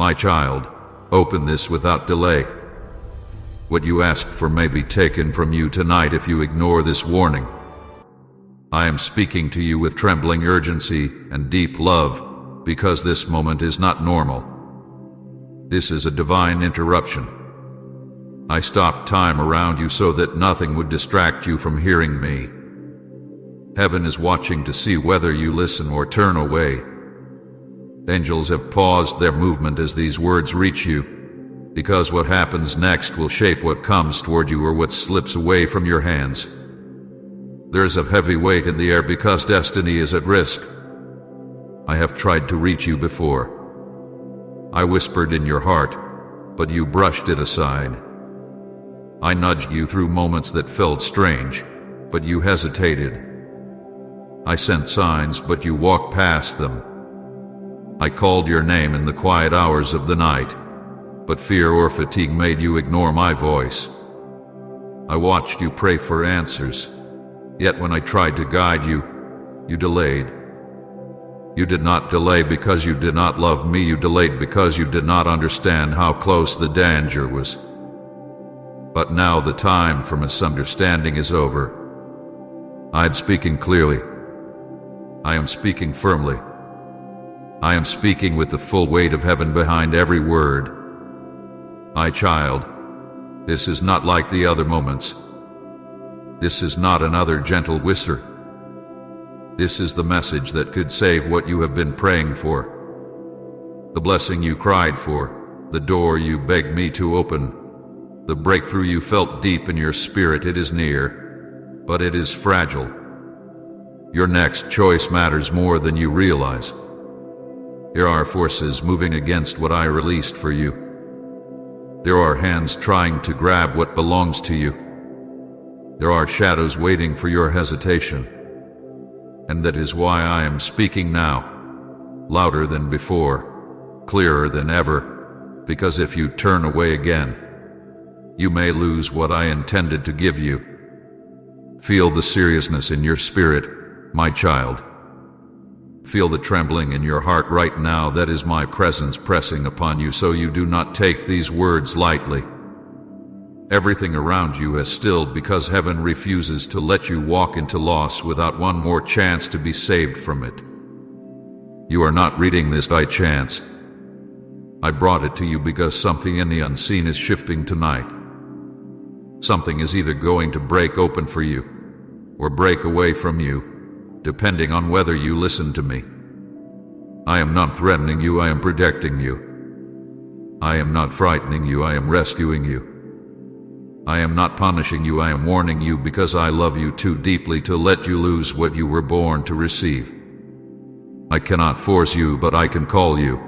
My child, open this without delay. What you asked for may be taken from you tonight if you ignore this warning. I am speaking to you with trembling urgency and deep love, because this moment is not normal. This is a divine interruption. I stopped time around you so that nothing would distract you from hearing me. Heaven is watching to see whether you listen or turn away. Angels have paused their movement as these words reach you, because what happens next will shape what comes toward you or what slips away from your hands. There is a heavy weight in the air because destiny is at risk. I have tried to reach you before. I whispered in your heart, but you brushed it aside. I nudged you through moments that felt strange, but you hesitated. I sent signs, but you walked past them. I called your name in the quiet hours of the night, but fear or fatigue made you ignore my voice. I watched you pray for answers, yet when I tried to guide you, you delayed. You did not delay because you did not love me, you delayed because you did not understand how close the danger was. But now the time for misunderstanding is over. I am speaking clearly. I am speaking firmly. I am speaking with the full weight of heaven behind every word. My child, this is not like the other moments. This is not another gentle whisper. This is the message that could save what you have been praying for. The blessing you cried for, the door you begged me to open, the breakthrough you felt deep in your spirit. It is near, but it is fragile. Your next choice matters more than you realize. There are forces moving against what I released for you. There are hands trying to grab what belongs to you. There are shadows waiting for your hesitation. And that is why I am speaking now, louder than before, clearer than ever, because if you turn away again, you may lose what I intended to give you. Feel the seriousness in your spirit, my child. Feel the trembling in your heart right now. That is my presence pressing upon you, so you do not take these words lightly. Everything around you has stilled because heaven refuses to let you walk into loss without one more chance to be saved from it. You are not reading this by chance. I brought it to you because something in the unseen is shifting tonight. Something is either going to break open for you or break away from you, depending on whether you listen to me. I am not threatening you, I am protecting you. I am not frightening you, I am rescuing you. I am not punishing you, I am warning you because I love you too deeply to let you lose what you were born to receive. I cannot force you, but I can call you.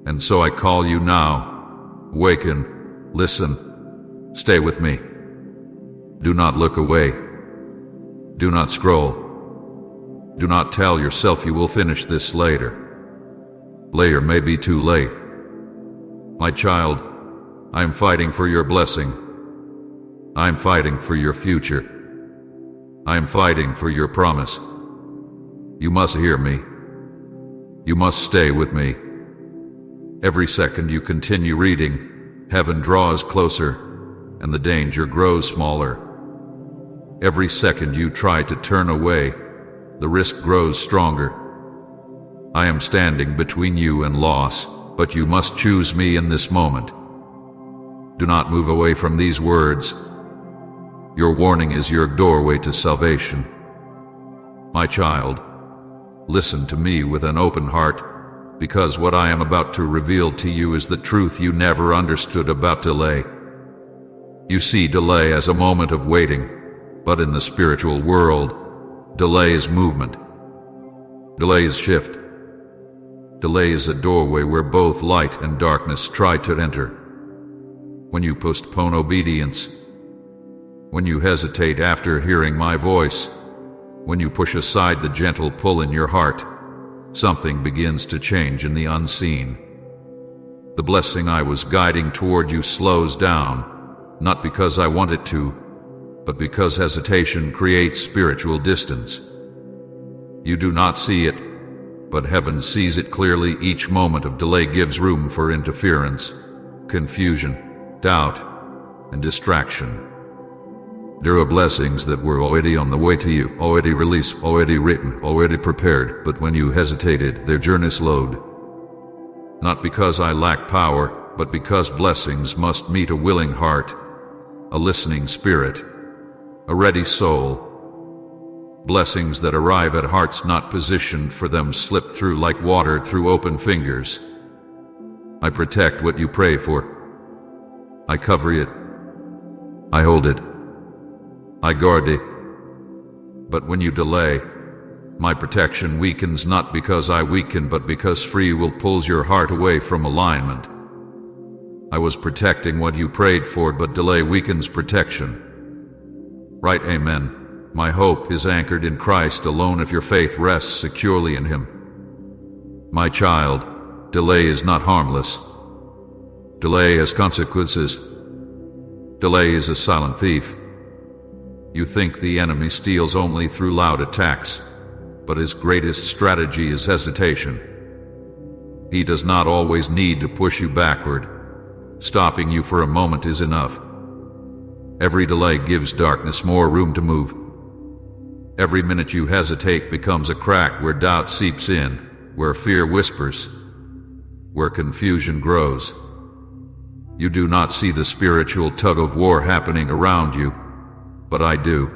And so I call you now. Awaken, listen, stay with me. Do not look away. Do not scroll. Do not tell yourself you will finish this later. Later may be too late. My child, I am fighting for your blessing. I am fighting for your future. I am fighting for your promise. You must hear me. You must stay with me. Every second you continue reading, heaven draws closer, and the danger grows smaller. Every second you try to turn away, the risk grows stronger. I am standing between you and loss, but you must choose me in this moment. Do not move away from these words. Your warning is your doorway to salvation. My child, listen to me with an open heart, because what I am about to reveal to you is the truth you never understood about delay. You see delay as a moment of waiting, but in the spiritual world, delay is movement. Delay is shift. Delay is a doorway where both light and darkness try to enter. When you postpone obedience, when you hesitate after hearing my voice, when you push aside the gentle pull in your heart, something begins to change in the unseen. The blessing I was guiding toward you slows down, not because I want it to, but because hesitation creates spiritual distance. You do not see it, but heaven sees it clearly. Each moment of delay gives room for interference, confusion, doubt, and distraction. There are blessings that were already on the way to you, already released, already written, already prepared, but when you hesitated, their journey slowed. Not because I lack power, but because blessings must meet a willing heart, a listening spirit, a ready soul. Blessings that arrive at hearts not positioned for them slip through like water through open fingers. I protect what you pray for. I cover it. I hold it. I guard it. But when you delay, my protection weakens, not because I weaken, but because free will pulls your heart away from alignment. I was protecting what you prayed for, but delay weakens protection. Right, amen. My hope is anchored in Christ alone if your faith rests securely in Him. My child, delay is not harmless. Delay has consequences. Delay is a silent thief. You think the enemy steals only through loud attacks, but his greatest strategy is hesitation. He does not always need to push you backward. Stopping you for a moment is enough. Every delay gives darkness more room to move. Every minute you hesitate becomes a crack where doubt seeps in, where fear whispers, where confusion grows. You do not see the spiritual tug-of-war happening around you, but I do.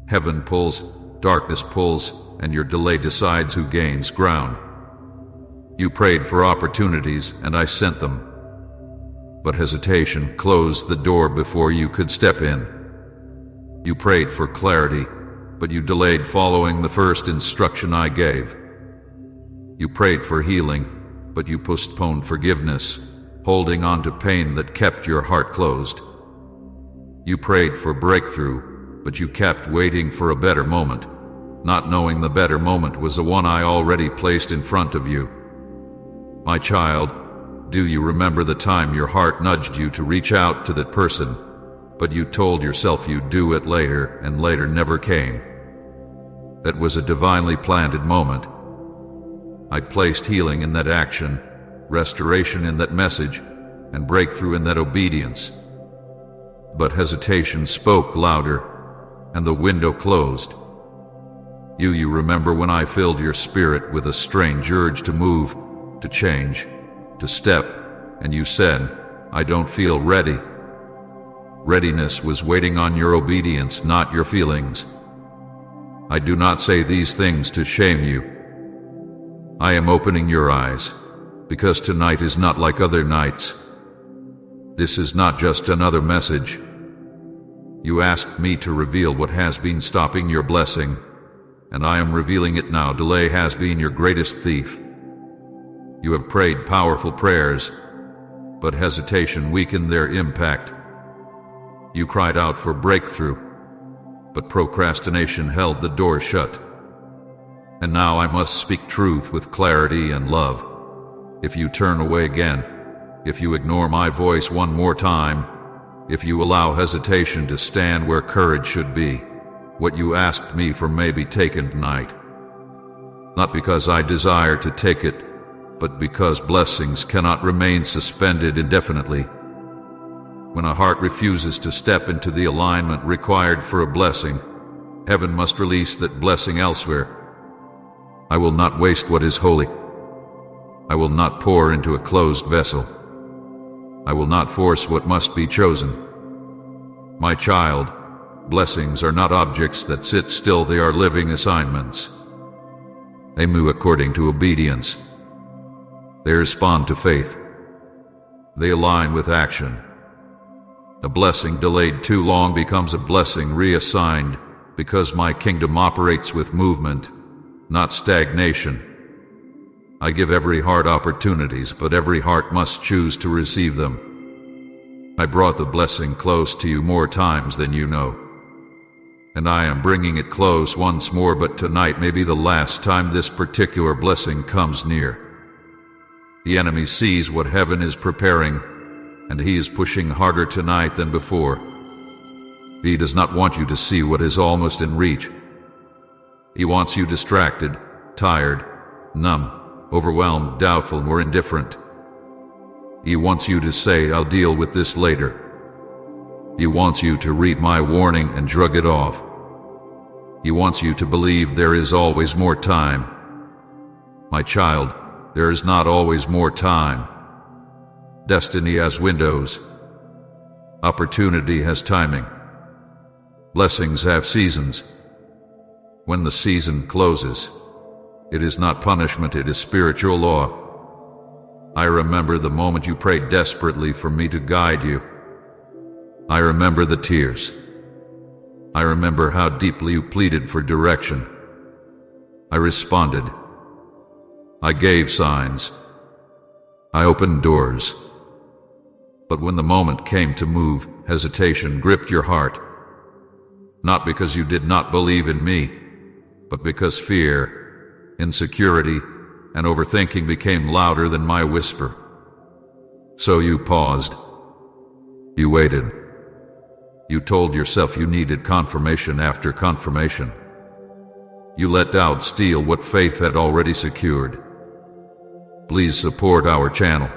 Heaven pulls, darkness pulls, and your delay decides who gains ground. You prayed for opportunities, and I sent them. But hesitation closed the door before you could step in. You prayed for clarity, but you delayed following the first instruction I gave. You prayed for healing, but you postponed forgiveness, holding on to pain that kept your heart closed. You prayed for breakthrough, but you kept waiting for a better moment, not knowing the better moment was the one I already placed in front of you. My child, do you remember the time your heart nudged you to reach out to that person, but you told yourself you'd do it later, and later never came? That was a divinely planted moment. I placed healing in that action, restoration in that message, and breakthrough in that obedience. But hesitation spoke louder, and the window closed. You remember when I filled your spirit with a strange urge to move, to change, to step, and you said, I don't feel ready. Readiness was waiting on your obedience, not your feelings. I do not say these things to shame you. I am opening your eyes, because tonight is not like other nights. This is not just another message. You asked me to reveal what has been stopping your blessing, and I am revealing it now. Delay has been your greatest thief. You have prayed powerful prayers, but hesitation weakened their impact. You cried out for breakthrough, but procrastination held the door shut. And now I must speak truth with clarity and love. If you turn away again, if you ignore my voice one more time, if you allow hesitation to stand where courage should be, what you asked me for may be taken tonight. Not because I desire to take it, but because blessings cannot remain suspended indefinitely. When a heart refuses to step into the alignment required for a blessing, heaven must release that blessing elsewhere. I will not waste what is holy. I will not pour into a closed vessel. I will not force what must be chosen. My child, blessings are not objects that sit still, they are living assignments. They move according to obedience. They respond to faith. They align with action. A blessing delayed too long becomes a blessing reassigned, because my kingdom operates with movement, not stagnation. I give every heart opportunities, but every heart must choose to receive them. I brought the blessing close to you more times than you know. And I am bringing it close once more, but tonight may be the last time this particular blessing comes near. The enemy sees what heaven is preparing, and he is pushing harder tonight than before. He does not want you to see what is almost in reach. He wants you distracted, tired, numb, overwhelmed, doubtful, or indifferent. He wants you to say, "I'll deal with this later." He wants you to read my warning and shrug it off. He wants you to believe there is always more time. My child, there is not always more time. Destiny has windows. Opportunity has timing. Blessings have seasons. When the season closes, it is not punishment, it is spiritual law. I remember the moment you prayed desperately for me to guide you. I remember the tears. I remember how deeply you pleaded for direction. I responded. I gave signs. I opened doors. But when the moment came to move, hesitation gripped your heart. Not because you did not believe in me, but because fear, insecurity, and overthinking became louder than my whisper. So you paused. You waited. You told yourself you needed confirmation after confirmation. You let doubt steal what faith had already secured. Please support our channel.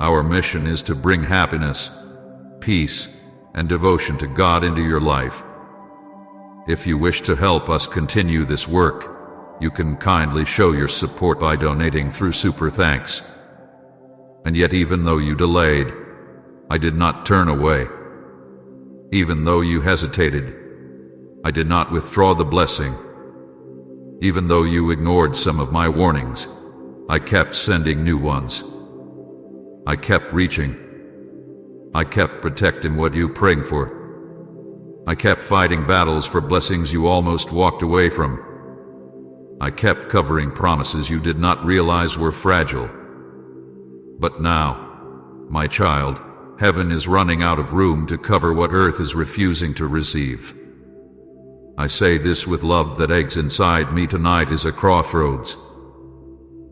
Our mission is to bring happiness, peace, and devotion to God into your life. If you wish to help us continue this work, you can kindly show your support by donating through Super Thanks. And yet, even though you delayed, I did not turn away. Even though you hesitated, I did not withdraw the blessing. Even though you ignored some of my warnings, I kept sending new ones. I kept reaching. I kept protecting what you praying for. I kept fighting battles for blessings you almost walked away from. I kept covering promises you did not realize were fragile. But now, my child, heaven is running out of room to cover what earth is refusing to receive. I say this with love that eggs inside me tonight is a crossroads.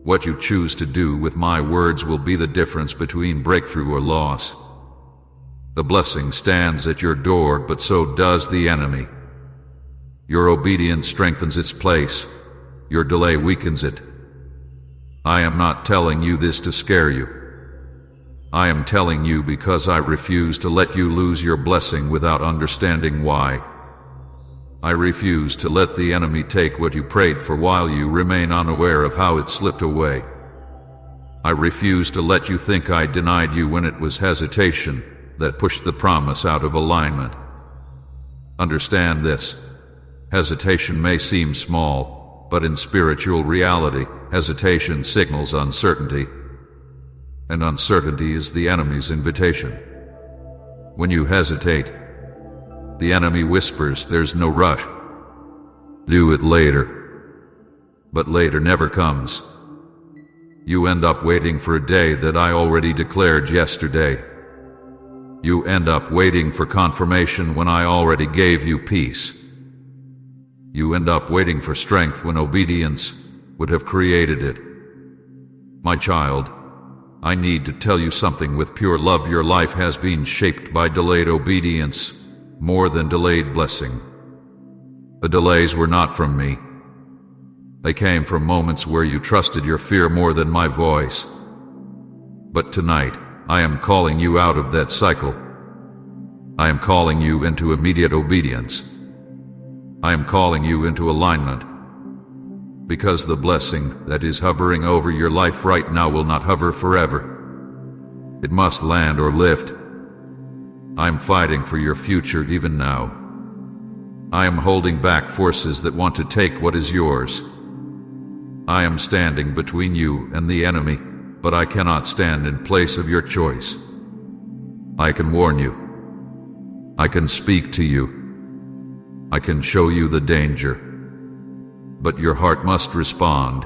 What you choose to do with my words will be the difference between breakthrough or loss. The blessing stands at your door, but so does the enemy. Your obedience strengthens its place. Your delay weakens it. I am not telling you this to scare you. I am telling you because I refuse to let you lose your blessing without understanding why. I refuse to let the enemy take what you prayed for while you remain unaware of how it slipped away. I refuse to let you think I denied you when it was hesitation that pushed the promise out of alignment. Understand this. Hesitation may seem small, but in spiritual reality, hesitation signals uncertainty. And uncertainty is the enemy's invitation. When you hesitate, the enemy whispers, "There's no rush. Do it later." But later never comes. You end up waiting for a day that I already declared yesterday. You end up waiting for confirmation when I already gave you peace. You end up waiting for strength when obedience would have created it. My child, I need to tell you something with pure love. Your life has been shaped by delayed obedience more than delayed blessing. The delays were not from me. They came from moments where you trusted your fear more than my voice. But tonight, I am calling you out of that cycle. I am calling you into immediate obedience. I am calling you into alignment. Because the blessing that is hovering over your life right now will not hover forever. It must land or lift. I am fighting for your future even now. I am holding back forces that want to take what is yours. I am standing between you and the enemy, but I cannot stand in place of your choice. I can warn you. I can speak to you. I can show you the danger. But your heart must respond.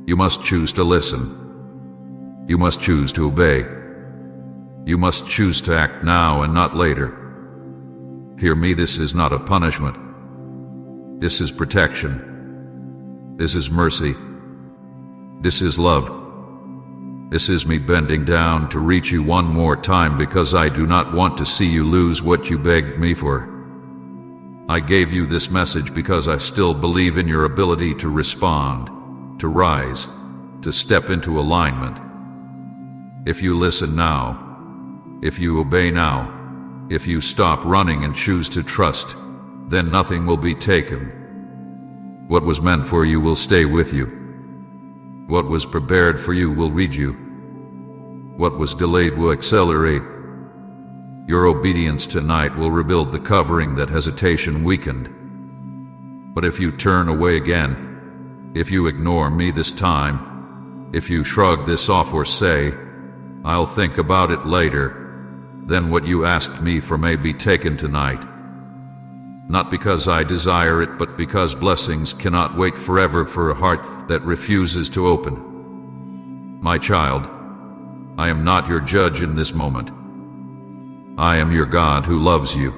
You must choose to listen. You must choose to obey. You must choose to act now and not later. Hear me, this is not a punishment. This is protection. This is mercy. This is love. This is me bending down to reach you one more time because I do not want to see you lose what you begged me for. I gave you this message because I still believe in your ability to respond, to rise, to step into alignment. If you listen now, if you obey now, if you stop running and choose to trust, then nothing will be taken. What was meant for you will stay with you. What was prepared for you will read you. What was delayed will accelerate. Your obedience tonight will rebuild the covering that hesitation weakened. But if you turn away again, if you ignore me this time, if you shrug this off or say, "I'll think about it later," then what you asked me for may be taken tonight. Not because I desire it, but because blessings cannot wait forever for a heart that refuses to open. My child, I am not your judge in this moment. I am your God who loves you.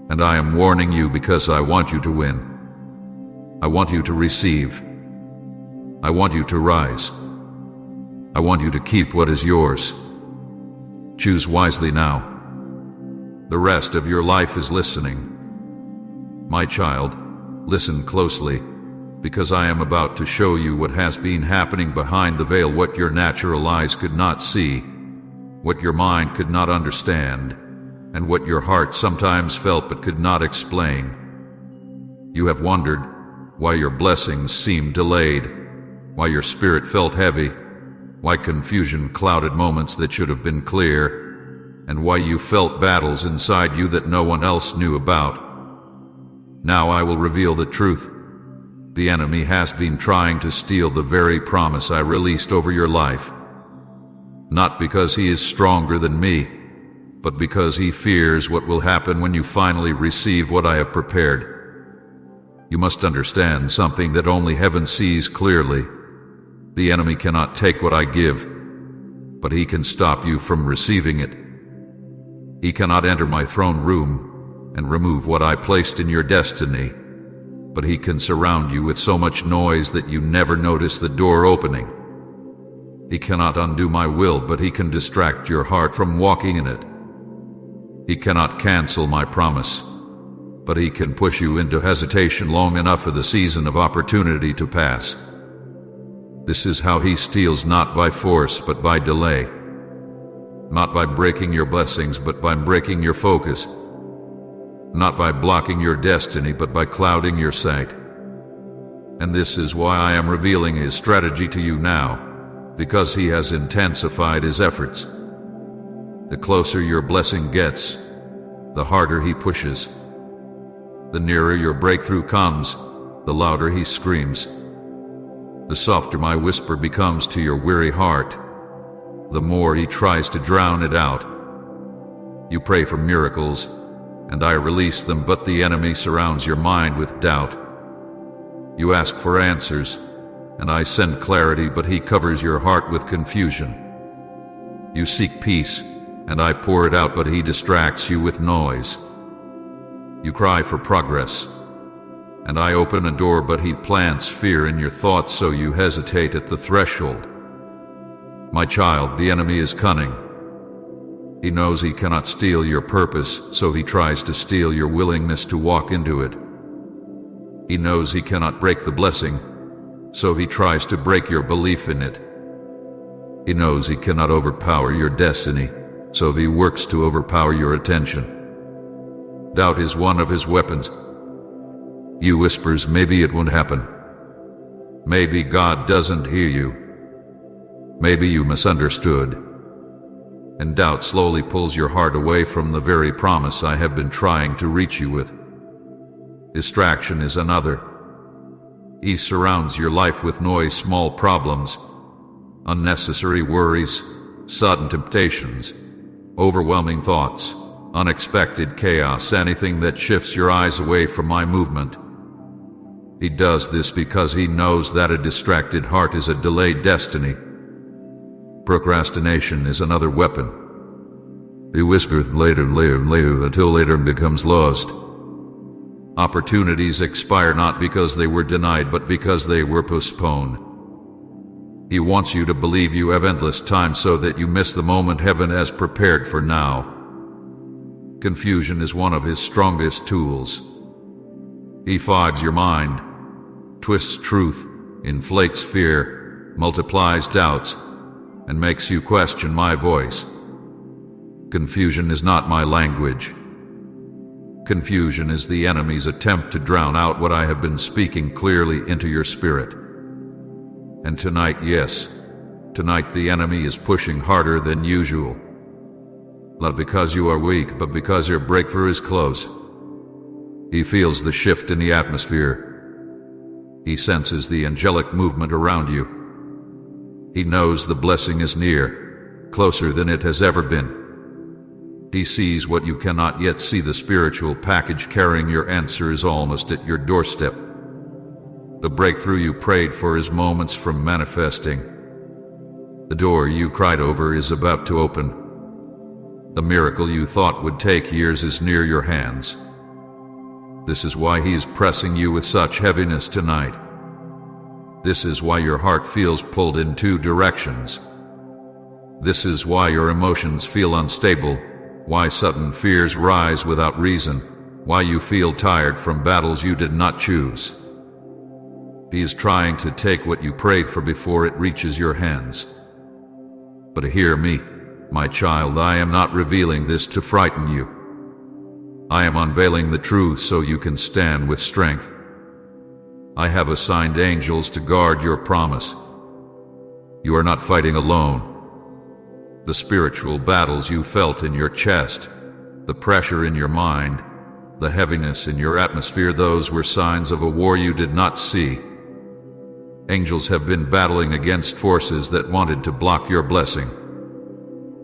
And I am warning you because I want you to win. I want you to receive. I want you to rise. I want you to keep what is yours. Choose wisely now. The rest of your life is listening. My child, listen closely, because I am about to show you what has been happening behind the veil, what your natural eyes could not see, what your mind could not understand, and what your heart sometimes felt but could not explain. You have wondered why your blessings seemed delayed, why your spirit felt heavy, why confusion clouded moments that should have been clear, and why you felt battles inside you that no one else knew about. Now I will reveal the truth. The enemy has been trying to steal the very promise I released over your life. Not because he is stronger than me, but because he fears what will happen when you finally receive what I have prepared. You must understand something that only heaven sees clearly. The enemy cannot take what I give, but he can stop you from receiving it. He cannot enter my throne room and remove what I placed in your destiny, but he can surround you with so much noise that you never notice the door opening. He cannot undo my will, but he can distract your heart from walking in it. He cannot cancel my promise, but he can push you into hesitation long enough for the season of opportunity to pass. This is how he steals, not by force, but by delay. Not by breaking your blessings, but by breaking your focus. Not by blocking your destiny, but by clouding your sight. And this is why I am revealing his strategy to you now, because he has intensified his efforts. The closer your blessing gets, the harder he pushes. The nearer your breakthrough comes, the louder he screams. The softer my whisper becomes to your weary heart, the more he tries to drown it out. You pray for miracles, and I release them, but the enemy surrounds your mind with doubt. You ask for answers, and I send clarity, but he covers your heart with confusion. You seek peace, and I pour it out, but he distracts you with noise. You cry for progress, and I open a door, but he plants fear in your thoughts, so you hesitate at the threshold. My child, the enemy is cunning. He knows he cannot steal your purpose, so he tries to steal your willingness to walk into it. He knows he cannot break the blessing, so he tries to break your belief in it. He knows he cannot overpower your destiny, so he works to overpower your attention. Doubt is one of his weapons. You whispers, maybe it won't happen. Maybe God doesn't hear you. Maybe you misunderstood. And doubt slowly pulls your heart away from the very promise I have been trying to reach you with. Distraction is another. He surrounds your life with noise, small problems, unnecessary worries, sudden temptations, overwhelming thoughts, unexpected chaos, anything that shifts your eyes away from my movement. He does this because he knows that a distracted heart is a delayed destiny. Procrastination is another weapon. He whispers later and later and later until later and becomes lost. Opportunities expire not because they were denied, but because they were postponed. He wants you to believe you have endless time so that you miss the moment heaven has prepared for now. Confusion is one of his strongest tools. He fogs your mind, twists truth, inflates fear, multiplies doubts, and makes you question my voice. Confusion is not my language. Confusion is the enemy's attempt to drown out what I have been speaking clearly into your spirit. And tonight, yes, tonight the enemy is pushing harder than usual. Not because you are weak, but because your breakthrough is close. He feels the shift in the atmosphere. He senses the angelic movement around you. He knows the blessing is near, closer than it has ever been. He sees what you cannot yet see. The spiritual package carrying your answer is almost at your doorstep. The breakthrough you prayed for is moments from manifesting. The door you cried over is about to open. The miracle you thought would take years is near your hands. This is why he is pressing you with such heaviness tonight. This is why your heart feels pulled in two directions. This is why your emotions feel unstable, why sudden fears rise without reason, why you feel tired from battles you did not choose. He is trying to take what you prayed for before it reaches your hands. But hear me, my child, I am not revealing this to frighten you. I am unveiling the truth so you can stand with strength. I have assigned angels to guard your promise. You are not fighting alone. The spiritual battles you felt in your chest, the pressure in your mind, the heaviness in your atmosphere, those were signs of a war you did not see. Angels have been battling against forces that wanted to block your blessing.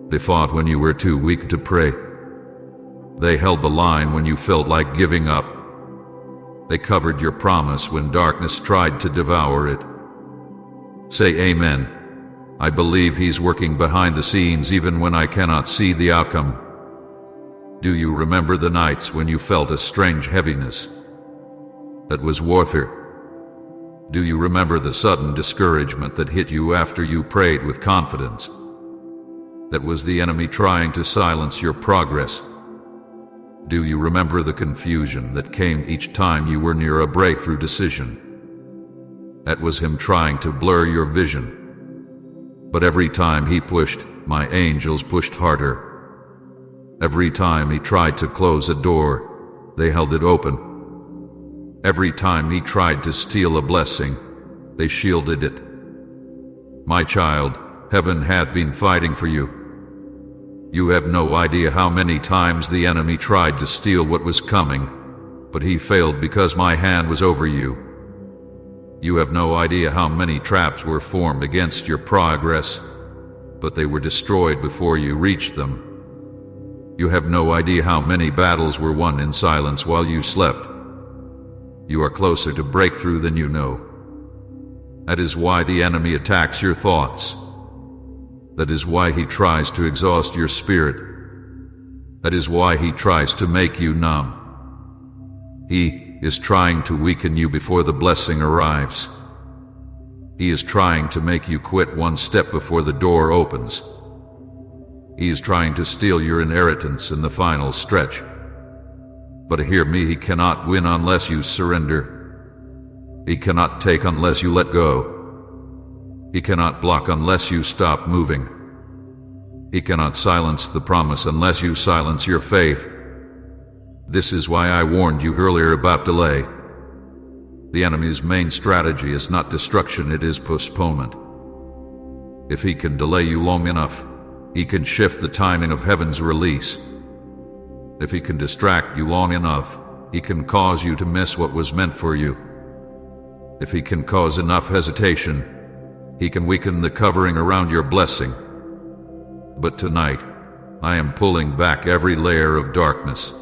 They fought when you were too weak to pray. They held the line when you felt like giving up. They covered your promise when darkness tried to devour it. Say amen. I believe he's working behind the scenes even when I cannot see the outcome. Do you remember the nights when you felt a strange heaviness? That was warfare. Do you remember the sudden discouragement that hit you after you prayed with confidence? That was the enemy trying to silence your progress. Do you remember the confusion that came each time you were near a breakthrough decision? That was him trying to blur your vision. But every time he pushed, my angels pushed harder. Every time he tried to close a door, they held it open. Every time he tried to steal a blessing, they shielded it. My child, heaven hath been fighting for you. You have no idea how many times the enemy tried to steal what was coming, but he failed because my hand was over you. You have no idea how many traps were formed against your progress, but they were destroyed before you reached them. You have no idea how many battles were won in silence while you slept. You are closer to breakthrough than you know. That is why the enemy attacks your thoughts. That is why he tries to exhaust your spirit. That is why he tries to make you numb. He is trying to weaken you before the blessing arrives. He is trying to make you quit one step before the door opens. He is trying to steal your inheritance in the final stretch. But hear me, he cannot win unless you surrender. He cannot take unless you let go. He cannot block unless you stop moving. He cannot silence the promise unless you silence your faith. This is why I warned you earlier about delay. The enemy's main strategy is not destruction, it is postponement. If he can delay you long enough, he can shift the timing of heaven's release. If he can distract you long enough, he can cause you to miss what was meant for you. If he can cause enough hesitation, he can weaken the covering around your blessing. But tonight, I am pulling back every layer of darkness.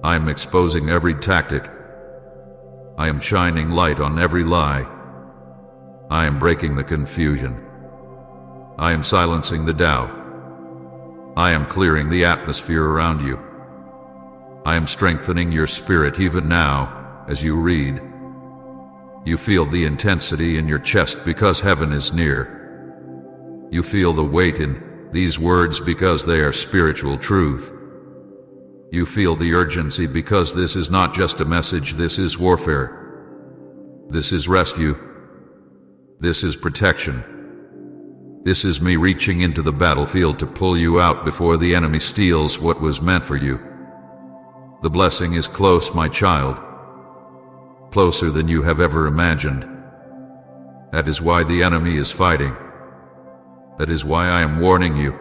I am exposing every tactic. I am shining light on every lie. I am breaking the confusion. I am silencing the doubt. I am clearing the atmosphere around you. I am strengthening your spirit even now as you read. You feel the intensity in your chest because heaven is near. You feel the weight in these words because they are spiritual truth. You feel the urgency because this is not just a message, this is warfare. This is rescue. This is protection. This is me reaching into the battlefield to pull you out before the enemy steals what was meant for you. The blessing is close, my child. Closer than you have ever imagined. That is why the enemy is fighting. That is why I am warning you.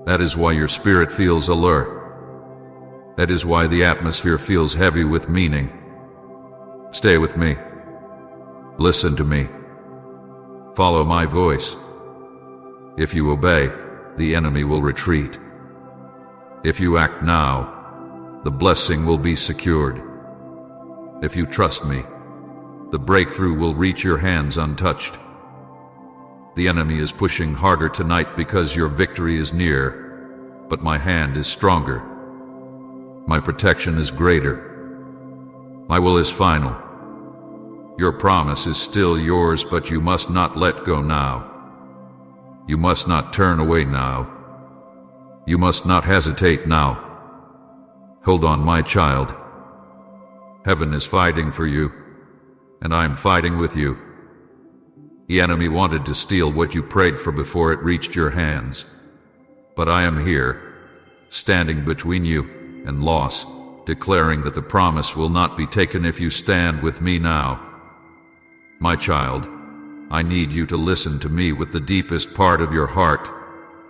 That is why your spirit feels alert. That is why the atmosphere feels heavy with meaning. Stay with me. Listen to me. Follow my voice. If you obey, the enemy will retreat. If you act now, the blessing will be secured. If you trust me, the breakthrough will reach your hands untouched. The enemy is pushing harder tonight because your victory is near, but my hand is stronger. My protection is greater. My will is final. Your promise is still yours, but you must not let go now. You must not turn away now. You must not hesitate now. Hold on, my child. Heaven is fighting for you, and I am fighting with you. The enemy wanted to steal what you prayed for before it reached your hands. But I am here, standing between you and loss, declaring that the promise will not be taken if you stand with me now. My child, I need you to listen to me with the deepest part of your heart,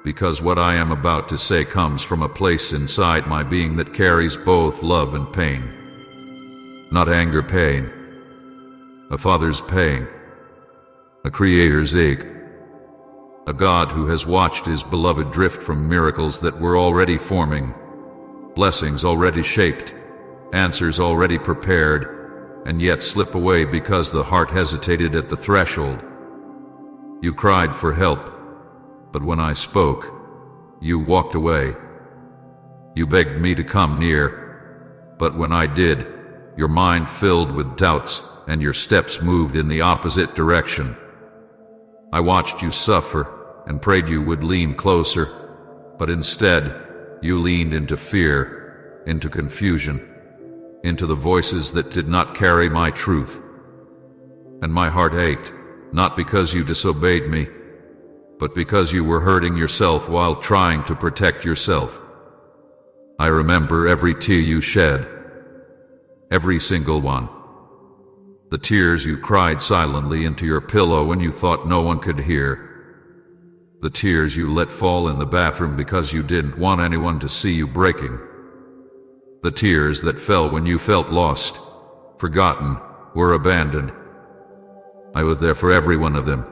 because what I am about to say comes from a place inside my being that carries both love and pain. Not anger pain, a father's pain, a creator's ache, a God who has watched his beloved drift from miracles that were already forming, blessings already shaped, answers already prepared, and yet slip away because the heart hesitated at the threshold. You cried for help, but when I spoke, you walked away. You begged me to come near, but when I did, your mind filled with doubts and your steps moved in the opposite direction. I watched you suffer and prayed you would lean closer, but instead, you leaned into fear, into confusion, into the voices that did not carry my truth. And my heart ached, not because you disobeyed me, but because you were hurting yourself while trying to protect yourself. I remember every tear you shed, every single one. The tears you cried silently into your pillow when you thought no one could hear. The tears you let fall in the bathroom because you didn't want anyone to see you breaking. The tears that fell when you felt lost, forgotten, or abandoned. I was there for every one of them.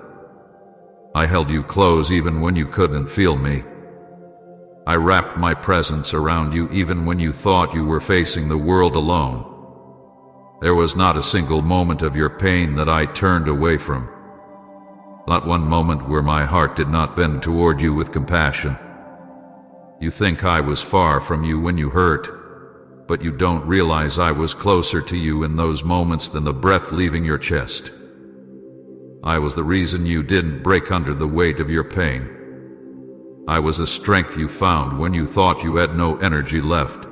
I held you close even when you couldn't feel me. I wrapped my presence around you even when you thought you were facing the world alone. There was not a single moment of your pain that I turned away from. Not one moment where my heart did not bend toward you with compassion. You think I was far from you when you hurt, but you don't realize I was closer to you in those moments than the breath leaving your chest. I was the reason you didn't break under the weight of your pain. I was the strength you found when you thought you had no energy left.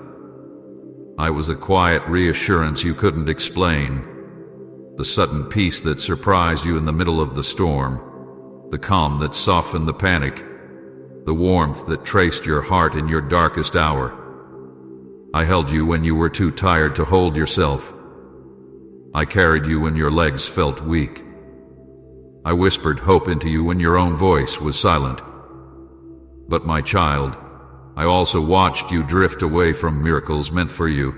I was the quiet reassurance you couldn't explain, the sudden peace that surprised you in the middle of the storm, the calm that softened the panic, the warmth that traced your heart in your darkest hour. I held you when you were too tired to hold yourself. I carried you when your legs felt weak. I whispered hope into you when your own voice was silent. But my child, I also watched you drift away from miracles meant for you.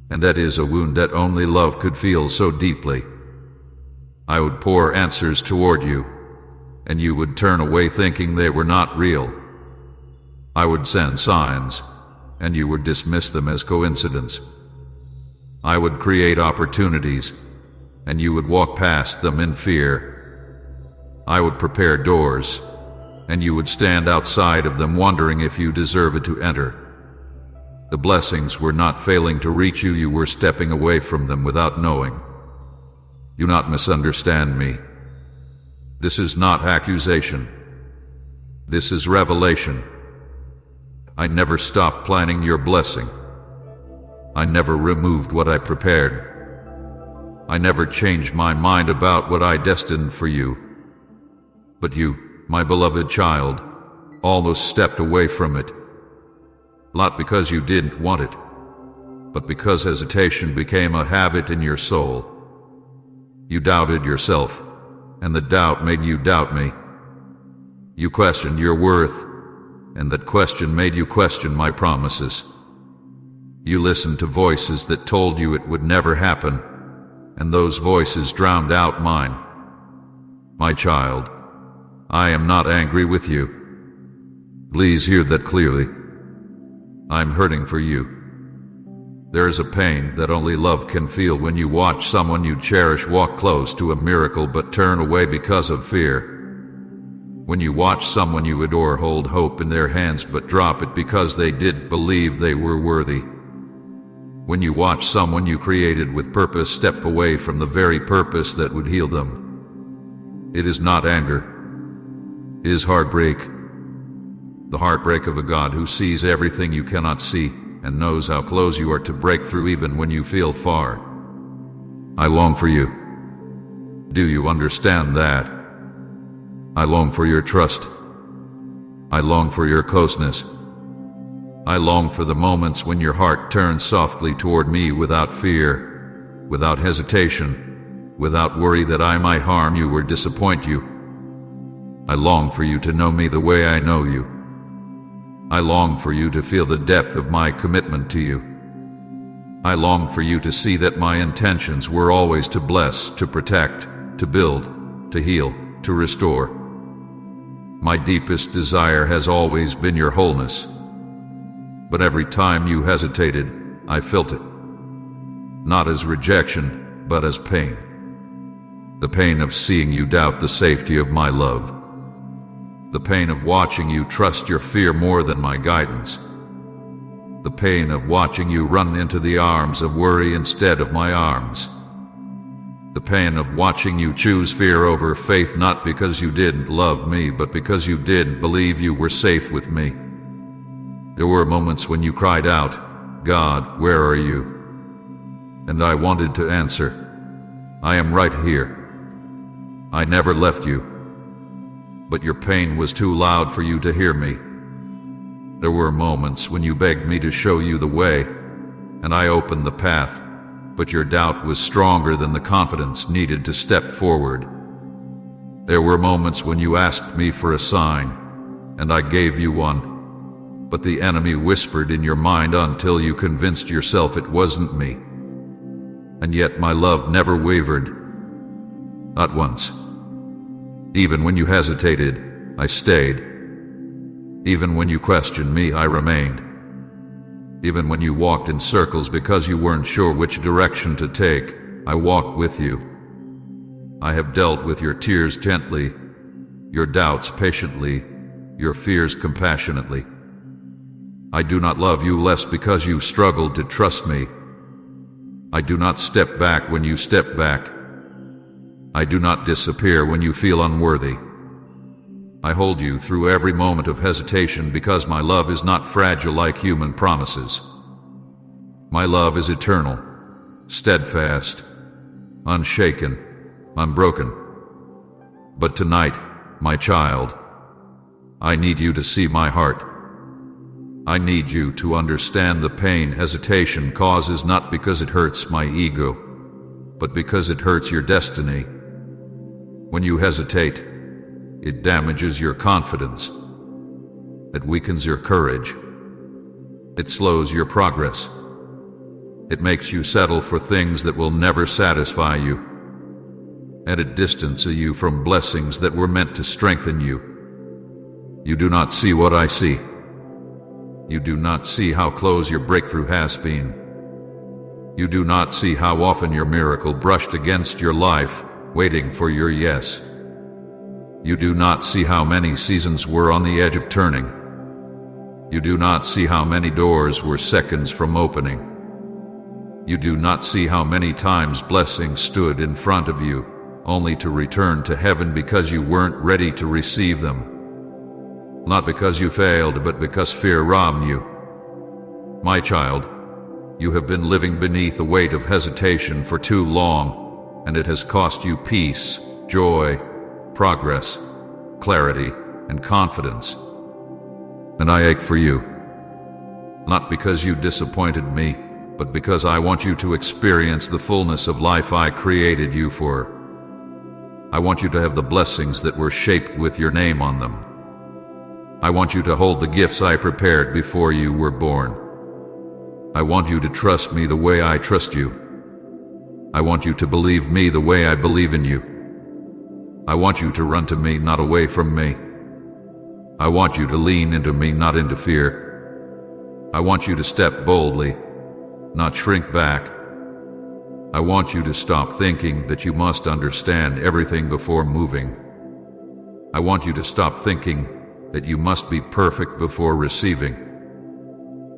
And that is a wound that only love could feel so deeply. I would pour answers toward you, and you would turn away thinking they were not real. I would send signs, and you would dismiss them as coincidence. I would create opportunities, and you would walk past them in fear. I would prepare doors, and you would stand outside of them wondering if you deserved to enter. The blessings were not failing to reach you, you were stepping away from them without knowing. Do not misunderstand me. This is not accusation. This is revelation. I never stopped planning your blessing. I never removed what I prepared. I never changed my mind about what I destined for you. But you, my beloved child, almost stepped away from it. Not because you didn't want it, but because hesitation became a habit in your soul. You doubted yourself, and the doubt made you doubt me. You questioned your worth, and that question made you question my promises. You listened to voices that told you it would never happen, and those voices drowned out mine. My child, I am not angry with you. Please hear that clearly. I'm hurting for you. There is a pain that only love can feel when you watch someone you cherish walk close to a miracle but turn away because of fear. When you watch someone you adore hold hope in their hands but drop it because they didn't believe they were worthy. When you watch someone you created with purpose step away from the very purpose that would heal them. It is not anger. It is heartbreak. The heartbreak of a God who sees everything you cannot see and knows how close you are to break through even when you feel far. I long for you. Do you understand that? I long for your trust. I long for your closeness. I long for the moments when your heart turns softly toward me without fear, without hesitation, without worry that I might harm you or disappoint you. I long for you to know me the way I know you. I long for you to feel the depth of my commitment to you. I long for you to see that my intentions were always to bless, to protect, to build, to heal, to restore. My deepest desire has always been your wholeness. But every time you hesitated, I felt it. Not as rejection, but as pain. The pain of seeing you doubt the safety of my love. The pain of watching you trust your fear more than my guidance. The pain of watching you run into the arms of worry instead of my arms. The pain of watching you choose fear over faith not because you didn't love me, but because you didn't believe you were safe with me. There were moments when you cried out, God, where are you? And I wanted to answer, I am right here. I never left you. But your pain was too loud for you to hear me. There were moments when you begged me to show you the way, and I opened the path, but your doubt was stronger than the confidence needed to step forward. There were moments when you asked me for a sign, and I gave you one. But the enemy whispered in your mind until you convinced yourself it wasn't me. And yet my love never wavered. Not once. Even when you hesitated, I stayed. Even when you questioned me, I remained. Even when you walked in circles because you weren't sure which direction to take, I walked with you. I have dealt with your tears gently, your doubts patiently, your fears compassionately. I do not love you less because you struggled to trust me. I do not step back when you step back. I do not disappear when you feel unworthy. I hold you through every moment of hesitation because my love is not fragile like human promises. My love is eternal, steadfast, unshaken, unbroken. But tonight, my child, I need you to see my heart. I need you to understand the pain hesitation causes not because it hurts my ego, but because it hurts your destiny. When you hesitate, it damages your confidence. It weakens your courage. It slows your progress. It makes you settle for things that will never satisfy you. And it distances you from blessings that were meant to strengthen you. You do not see what I see. You do not see how close your breakthrough has been. You do not see how often your miracle brushed against your life, waiting for your yes. You do not see how many seasons were on the edge of turning. You do not see how many doors were seconds from opening. You do not see how many times blessings stood in front of you, only to return to heaven because you weren't ready to receive them. Not because you failed, but because fear robbed you. My child, you have been living beneath the weight of hesitation for too long, and it has cost you peace, joy, progress, clarity, and confidence. And I ache for you, not because you disappointed me, but because I want you to experience the fullness of life I created you for. I want you to have the blessings that were shaped with your name on them. I want you to hold the gifts I prepared before you were born. I want you to trust me the way I trust you. I want you to believe me the way I believe in you. I want you to run to me, not away from me. I want you to lean into me, not into fear. I want you to step boldly, not shrink back. I want you to stop thinking that you must understand everything before moving. I want you to stop thinking that you must be perfect before receiving.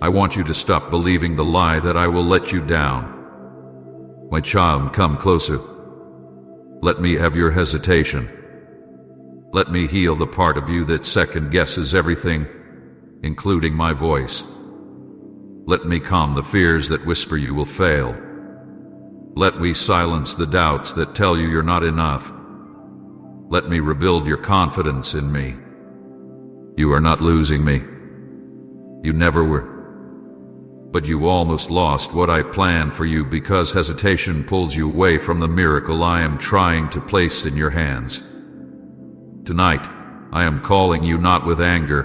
I want you to stop believing the lie that I will let you down. My child, come closer. Let me have your hesitation. Let me heal the part of you that second guesses everything, including my voice. Let me calm the fears that whisper you will fail. Let me silence the doubts that tell you you're not enough. Let me rebuild your confidence in me. You are not losing me. You never were. But you almost lost what I planned for you because hesitation pulls you away from the miracle I am trying to place in your hands. Tonight, I am calling you not with anger,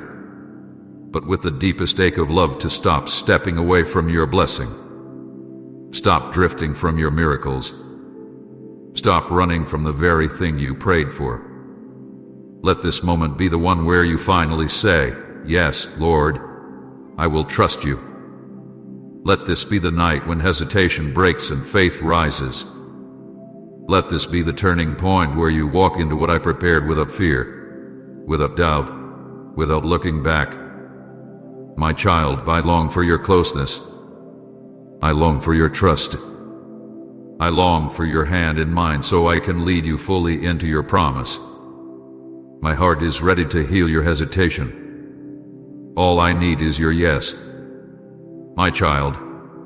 but with the deepest ache of love to stop stepping away from your blessing. Stop drifting from your miracles. Stop running from the very thing you prayed for. Let this moment be the one where you finally say, "Yes, Lord, I will trust you." Let this be the night when hesitation breaks and faith rises. Let this be the turning point where you walk into what I prepared without fear, without doubt, without looking back. My child, I long for your closeness. I long for your trust. I long for your hand in mine so I can lead you fully into your promise. My heart is ready to heal your hesitation. All I need is your yes. My child,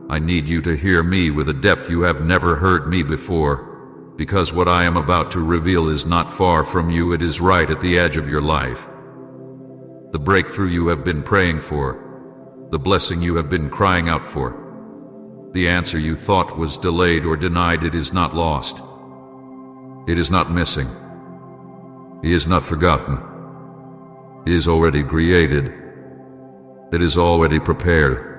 I need you to hear me with a depth you have never heard me before, because what I am about to reveal is not far from you, it is right at the edge of your life. The breakthrough you have been praying for, the blessing you have been crying out for, the answer you thought was delayed or denied, it is not lost. It is not missing. It is not forgotten. It is already created. It is already prepared.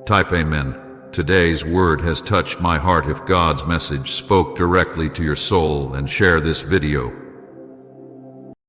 Type Amen. Today's word has touched my heart. If God's message spoke directly to your soul, and share this video.